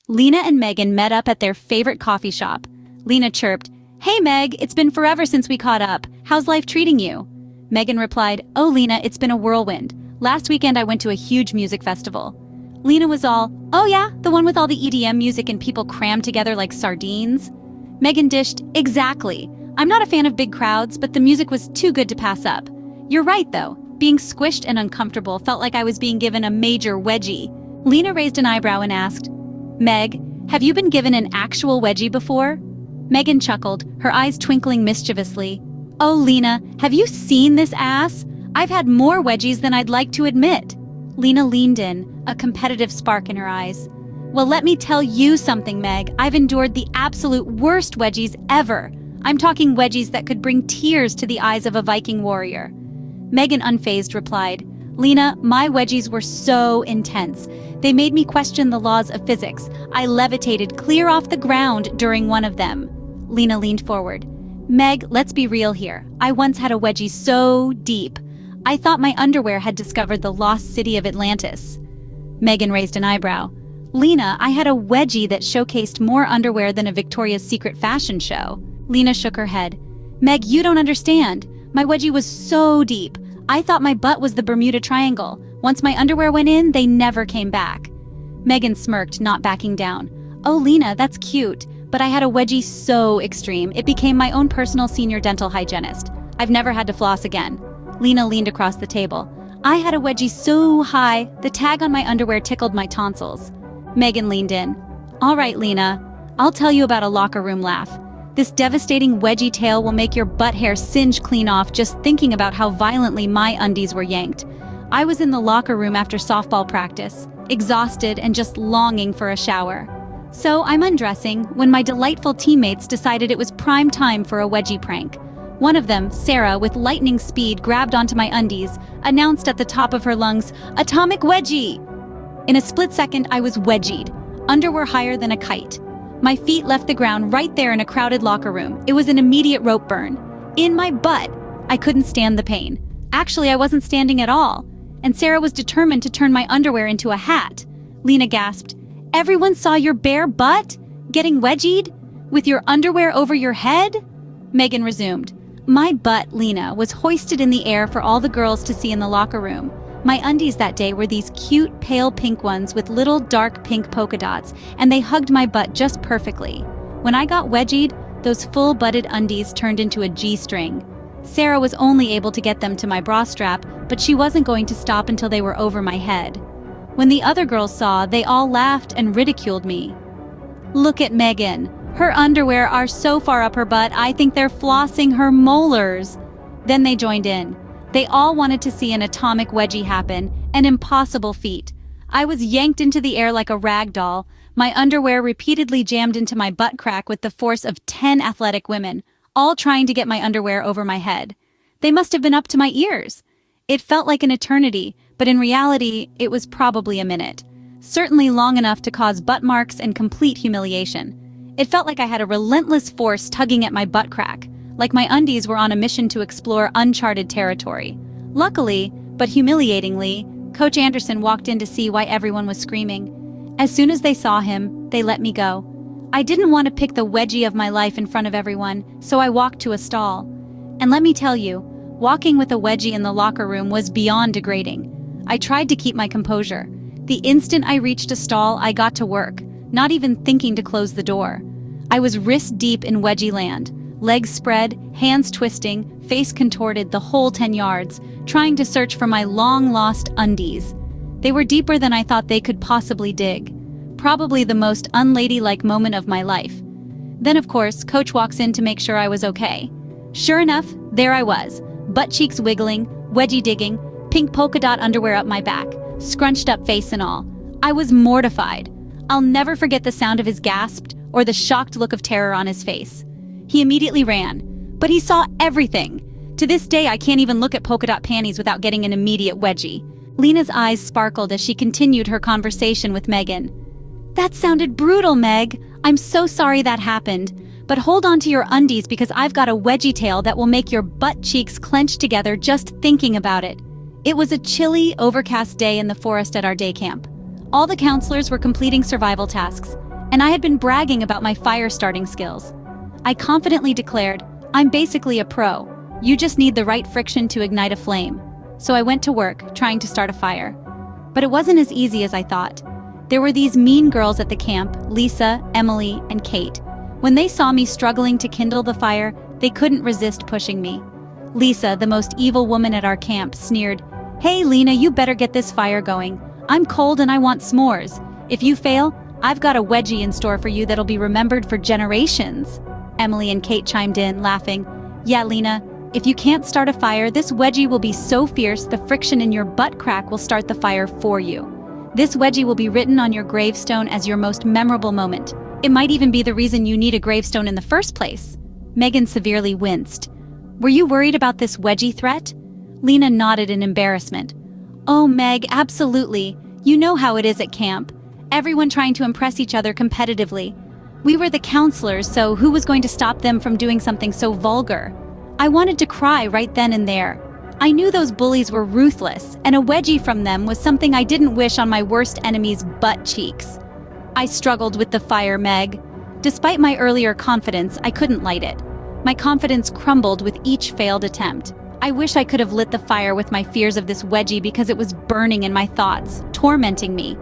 Lena and Megan met up at their favorite coffee shop. Lena chirped, "Hey Meg, it's been forever since we caught up. How's life treating you?" Megan replied, "Oh Lena, it's been a whirlwind. Last weekend I went to a huge music festival." Lena was all, "Oh yeah, the one with all the EDM music and people crammed together like sardines?" Megan dished, "Exactly. I'm not a fan of big crowds, but the music was too good to pass up." "You're right though. Being squished and uncomfortable felt like I was being given a major wedgie." Lena raised an eyebrow and asked, "Meg, have you been given an actual wedgie before?" Megan chuckled, her eyes twinkling mischievously. "Oh Lena, have you seen this ass? I've had more wedgies than I'd like to admit." Lena leaned in, a competitive spark in her eyes. "Well, let me tell you something, Meg. I've endured the absolute worst wedgies ever. I'm talking wedgies that could bring tears to the eyes of a Viking warrior." Megan, unfazed, replied, "Lena, my wedgies were so intense. They made me question the laws of physics. I levitated clear off the ground during one of them." Lena leaned forward. "Meg, let's be real here. I once had a wedgie so deep. I thought my underwear had discovered the lost city of Atlantis." Megan raised an eyebrow. "Lena, I had a wedgie that showcased more underwear than a Victoria's Secret fashion show." Lena shook her head. "Meg, you don't understand. My wedgie was so deep. I thought my butt was the Bermuda Triangle. Once my underwear went in, they never came back." Megan smirked, not backing down. "Oh, Lena, that's cute, but I had a wedgie so extreme, it became my own personal senior dental hygienist. I've never had to floss again." Lena leaned across the table. "I had a wedgie so high, the tag on my underwear tickled my tonsils." Megan leaned in. "All right, Lena, I'll tell you about a locker room laugh. This devastating wedgie tale will make your butt hair singe clean off just thinking about how violently my undies were yanked. I was in the locker room after softball practice, exhausted and just longing for a shower. So I'm undressing when my delightful teammates decided it was prime time for a wedgie prank. One of them, Sarah, with lightning speed grabbed onto my undies, announced at the top of her lungs, "Atomic wedgie!" In a split second, I was wedgied, underwear higher than a kite. My feet left the ground right there in a crowded locker room. It was an immediate rope burn. In my butt. I couldn't stand the pain. Actually, I wasn't standing at all. And Sarah was determined to turn my underwear into a hat. Lena gasped, "Everyone saw your bare butt? Getting wedgied? With your underwear over your head?" Megan resumed. "My butt, Lena, was hoisted in the air for all the girls to see in the locker room. My undies that day were these cute, pale pink ones with little dark pink polka dots, and they hugged my butt just perfectly. When I got wedgied, those full-butted undies turned into a G-string. Sarah was only able to get them to my bra strap, but she wasn't going to stop until they were over my head. When the other girls saw, they all laughed and ridiculed me. Look at Megan. Her underwear are so far up her butt, I think they're flossing her molars." Then they joined in. They all wanted to see an atomic wedgie happen, an impossible feat. I was yanked into the air like a rag doll, my underwear repeatedly jammed into my butt crack with the force of 10 athletic women, all trying to get my underwear over my head. They must have been up to my ears. It felt like an eternity, but in reality, it was probably a minute. Certainly long enough to cause butt marks and complete humiliation. It felt like I had a relentless force tugging at my butt crack, like my undies were on a mission to explore uncharted territory. Luckily, but humiliatingly, Coach Anderson walked in to see why everyone was screaming. As soon as they saw him, they let me go. I didn't want to pick the wedgie of my life in front of everyone, so I walked to a stall. And let me tell you, walking with a wedgie in the locker room was beyond degrading. I tried to keep my composure. The instant I reached a stall, I got to work, not even thinking to close the door. I was wrist deep in wedgie land. Legs spread, hands twisting, face contorted the whole 10 yards, trying to search for my long-lost undies. They were deeper than I thought they could possibly dig. Probably the most unladylike moment of my life. Then, of course, Coach walks in to make sure I was okay. Sure enough, there I was, butt cheeks wiggling, wedgie digging, pink polka dot underwear up my back, scrunched up face and all. I was mortified. I'll never forget the sound of his gasp or the shocked look of terror on his face. He immediately ran, but he saw everything. To this day, I can't even look at polka dot panties without getting an immediate wedgie. Lena's eyes sparkled as she continued her conversation with Megan. "That sounded brutal, Meg. I'm so sorry that happened. But hold on to your undies because I've got a wedgie tail that will make your butt cheeks clench together just thinking about it." It was a chilly, overcast day in the forest at our day camp. All the counselors were completing survival tasks. and I had been bragging about my fire starting skills. I confidently declared, "I'm basically a pro. You just need the right friction to ignite a flame." So I went to work, trying to start a fire. But it wasn't as easy as I thought. There were these mean girls at the camp, Lisa, Emily, and Kate. When they saw me struggling to kindle the fire, they couldn't resist pushing me. Lisa, the most evil woman at our camp, sneered, "Hey Lena, you better get this fire going. I'm cold and I want s'mores. If you fail, I've got a wedgie in store for you that'll be remembered for generations." Emily and Kate chimed in, laughing. "Yeah, Lena, if you can't start a fire, this wedgie will be so fierce the friction in your butt crack will start the fire for you. This wedgie will be written on your gravestone as your most memorable moment. It might even be the reason you need a gravestone in the first place." Megan severely winced. "Were you worried about this wedgie threat?" Lena nodded in embarrassment. "Oh, Meg, absolutely. You know how it is at camp. Everyone trying to impress each other competitively. We were the counselors, so who was going to stop them from doing something so vulgar? I wanted to cry right then and there. I knew those bullies were ruthless, and a wedgie from them was something I didn't wish on my worst enemy's butt cheeks. I struggled with the fire, Meg. Despite my earlier confidence, I couldn't light it. My confidence crumbled with each failed attempt. I wish I could have lit the fire with my fears of this wedgie because it was burning in my thoughts, tormenting me.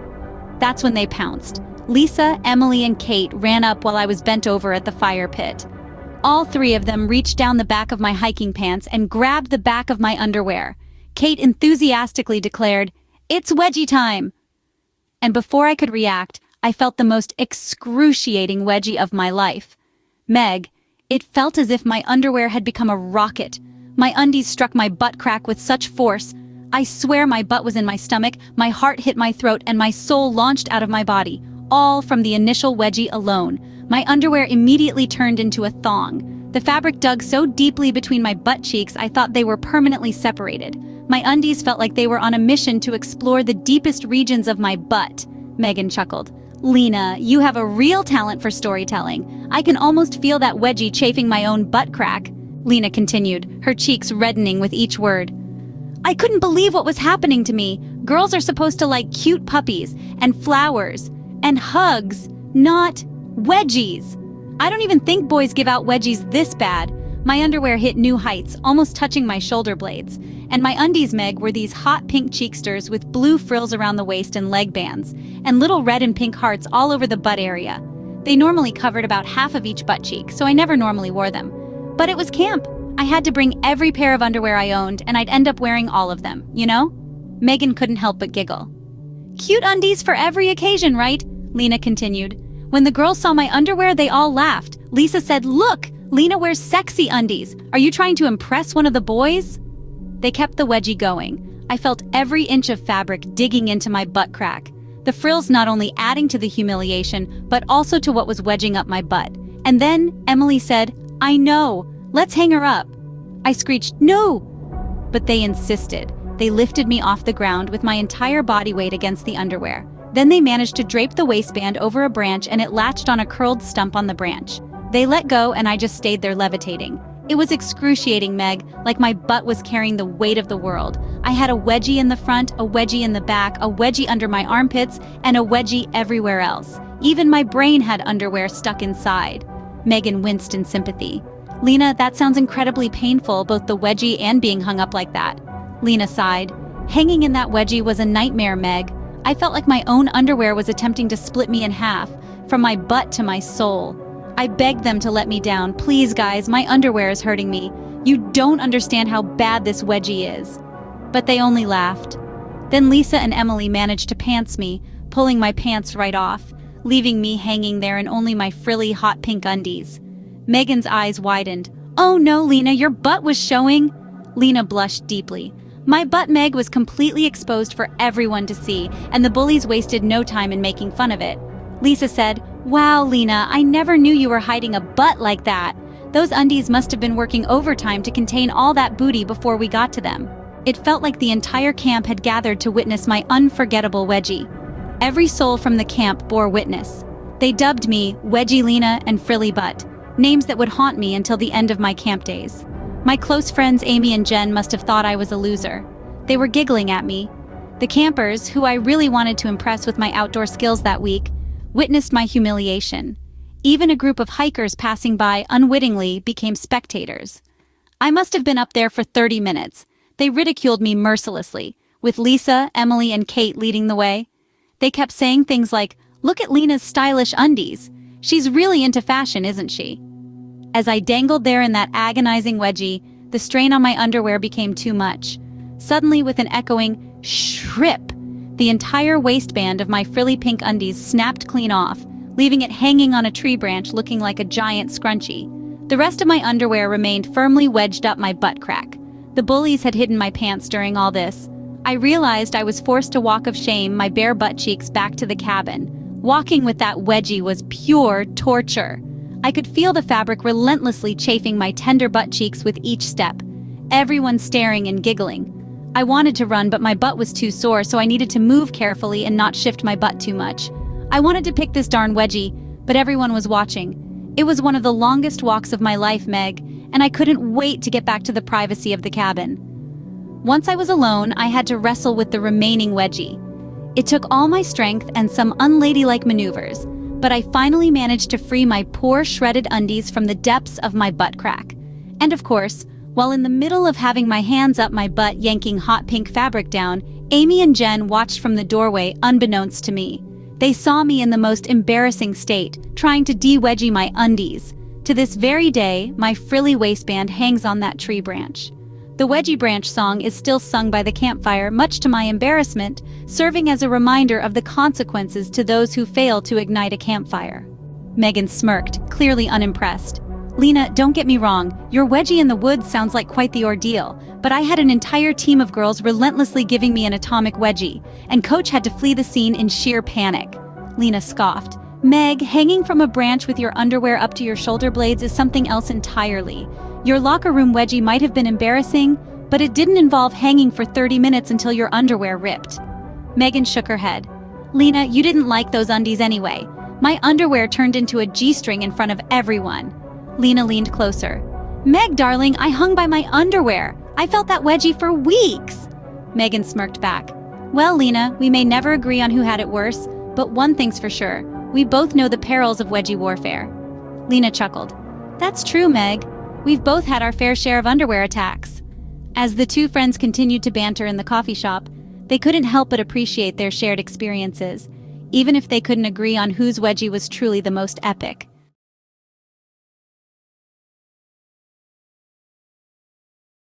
That's when they pounced. Lisa, Emily, and Kate ran up while I was bent over at the fire pit. All three of them reached down the back of my hiking pants and grabbed the back of my underwear. Kate enthusiastically declared, "It's wedgie time!" And before I could react, I felt the most excruciating wedgie of my life. Meg, it felt as if my underwear had become a rocket. My undies struck my butt crack with such force. I swear my butt was in my stomach, my heart hit my throat, and my soul launched out of my body, all from the initial wedgie alone. My underwear immediately turned into a thong. The fabric dug so deeply between my butt cheeks I thought they were permanently separated. My undies felt like they were on a mission to explore the deepest regions of my butt. Megan chuckled. "Lena, you have a real talent for storytelling. I can almost feel that wedgie chafing my own butt crack." Lena continued, her cheeks reddening with each word. "I couldn't believe what was happening to me. Girls are supposed to like cute puppies and flowers and hugs, not wedgies. I don't even think boys give out wedgies this bad." My underwear hit new heights, almost touching my shoulder blades. And my undies, Meg, were these hot pink cheeksters with blue frills around the waist and leg bands, and little red and pink hearts all over the butt area. They normally covered about half of each butt cheek, so I never normally wore them. But it was camp. I had to bring every pair of underwear I owned, and I'd end up wearing all of them, you know? Megan couldn't help but giggle. "Cute undies for every occasion, right?" Lena continued. "When the girls saw my underwear, they all laughed. Lisa said, 'Look, Lena wears sexy undies. Are you trying to impress one of the boys?'" They kept the wedgie going. I felt every inch of fabric digging into my butt crack. The frills not only adding to the humiliation, but also to what was wedging up my butt. And then Emily said, "I know. Let's hang her up." I screeched, "No!" But they insisted. They lifted me off the ground with my entire body weight against the underwear. Then they managed to drape the waistband over a branch and it latched on a curled stump on the branch. They let go and I just stayed there levitating. It was excruciating, Meg, like my butt was carrying the weight of the world. I had a wedgie in the front, a wedgie in the back, a wedgie under my armpits, and a wedgie everywhere else. Even my brain had underwear stuck inside. Megan winced in sympathy. "Lena, that sounds incredibly painful, both the wedgie and being hung up like that." Lena sighed. "Hanging in that wedgie was a nightmare, Meg. I felt like my own underwear was attempting to split me in half, from my butt to my soul. I begged them to let me down. "Please, guys, my underwear is hurting me. You don't understand how bad this wedgie is." But they only laughed. Then Lisa and Emily managed to pants me, pulling my pants right off, leaving me hanging there in only my frilly hot pink undies. Megan's eyes widened. "Oh no, Lena, your butt was showing." Lena blushed deeply. My butt, Meg, was completely exposed for everyone to see, and the bullies wasted no time in making fun of it. Lisa said, "Wow, Lena, I never knew you were hiding a butt like that. Those undies must have been working overtime to contain all that booty before we got to them." It felt like the entire camp had gathered to witness my unforgettable wedgie. Every soul from the camp bore witness. They dubbed me Wedgie Lena and Frilly Butt, names that would haunt me until the end of my camp days. My close friends Amy and Jen must have thought I was a loser. They were giggling at me. The campers, who I really wanted to impress with my outdoor skills that week, witnessed my humiliation. Even a group of hikers passing by unwittingly became spectators. I must have been up there for 30 minutes. They ridiculed me mercilessly, with Lisa, Emily, and Kate leading the way. They kept saying things like, "Look at Lena's stylish undies. She's really into fashion, isn't she?" As I dangled there in that agonizing wedgie, the strain on my underwear became too much. Suddenly, with an echoing shrip, the entire waistband of my frilly pink undies snapped clean off, leaving it hanging on a tree branch looking like a giant scrunchie. The rest of my underwear remained firmly wedged up my butt crack. The bullies had hidden my pants during all this. I realized I was forced to walk of shame my bare butt cheeks back to the cabin. Walking with that wedgie was pure torture. I could feel the fabric relentlessly chafing my tender butt cheeks with each step. Everyone staring and giggling. I wanted to run, but my butt was too sore, so I needed to move carefully and not shift my butt too much. I wanted to pick this darn wedgie, but everyone was watching. It was one of the longest walks of my life, Meg, and I couldn't wait to get back to the privacy of the cabin. Once I was alone, I had to wrestle with the remaining wedgie. It took all my strength and some unladylike maneuvers, but I finally managed to free my poor shredded undies from the depths of my butt crack. And of course, while in the middle of having my hands up my butt yanking hot pink fabric down, Amy and Jen watched from the doorway unbeknownst to me. They saw me in the most embarrassing state, trying to de-wedgie my undies. To this very day, my frilly waistband hangs on that tree branch. The Wedgie Branch song is still sung by the campfire, much to my embarrassment, serving as a reminder of the consequences to those who fail to ignite a campfire. Megan smirked, clearly unimpressed. "Lena, don't get me wrong, your wedgie in the woods sounds like quite the ordeal, but I had an entire team of girls relentlessly giving me an atomic wedgie, and Coach had to flee the scene in sheer panic." Lena scoffed. "Meg, hanging from a branch with your underwear up to your shoulder blades is something else entirely. Your locker room wedgie might have been embarrassing, but it didn't involve hanging for 30 minutes until your underwear ripped." Megan shook her head. "Lena, you didn't like those undies anyway. My underwear turned into a G-string in front of everyone." Lena leaned closer. "Meg, darling, I hung by my underwear. I felt that wedgie for weeks." Megan smirked back. "Well, Lena, we may never agree on who had it worse, but one thing's for sure. We both know the perils of wedgie warfare." Lena chuckled. "That's true, Meg. We've both had our fair share of underwear attacks." As the two friends continued to banter in the coffee shop, they couldn't help but appreciate their shared experiences, even if they couldn't agree on whose wedgie was truly the most epic.